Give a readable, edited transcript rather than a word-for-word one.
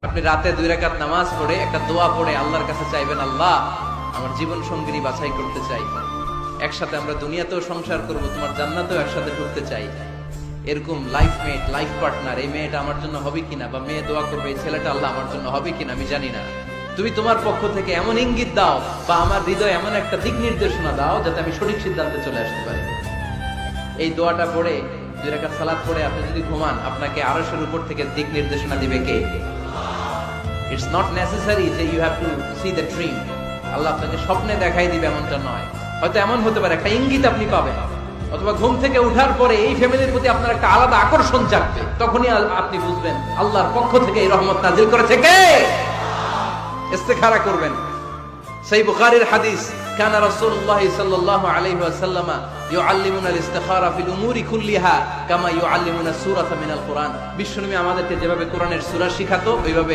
আপনি রাতে 2 রাকাত নামাজ পড়ে একটা দোয়া পড়ে আল্লাহর কাছে চাইবেন, আল্লাহ আমার জীবন সঙ্গিনী বাছাই করতে চাই, একসাথে আমরা দুনিয়াতেও সংসার করব, তোমার জান্নাতেও একসাথে ঢুকতে চাই। এরকম লাইফ মেট, লাইফ পার্টনার এই মেয়েটা আমার জন্য হবে কিনা, বা মেয়ে দোয়া করবে এই ছেলেটা আল্লাহ আমার জন্য হবে কিনা আমি জানি না, তুমি তোমার পক্ষ থেকে এমন ইঙ্গিত দাও বা আমার হৃদয়ে এমন একটা দিক নির্দেশনা দাও যাতে আমি সঠিক সিদ্ধান্তে চলে আসতে পারি। এই দোয়াটা পড়ে 2 রাকাত সালাত পড়ে আপনি যদি ঘুমান, আপনাকে আরশের উপর থেকে দিক নির্দেশনা দিবে কে? It's not necessary যে you have to see the dream. আল্লাহ আপনাকে স্বপ্নে দেখাই দিবে এমনটা নয়, হয়তো এমন হতে পারে একটা ইঙ্গিত আপনি পাবেন, অথবা ঘুম থেকে ওঠার পরে এই ফ্যামিলির প্রতি আপনার একটা আলাদা আকর্ষণ জাগবে, তখনই আপনি বুঝবেন আল্লাহর পক্ষ থেকে এই রহমত নাজিল করেছে কে। ইস্তেখারা করবেন। সহিহ বুখারীর হাদিস, কানা রাসূলুল্লাহ সাল্লাল্লাহু আলাইহি ওয়াসাল্লাম ইউআল্লিমুনা আল-ইস্তিখারা ফিল উমুরি কুল্লিহা কামা ইউআল্লিমুনা সূরাতা মিনাল কুরআন। বিশ্বনবী আমাদেরকে যেভাবে কোরআনের সূরা শিখাতো ওইভাবে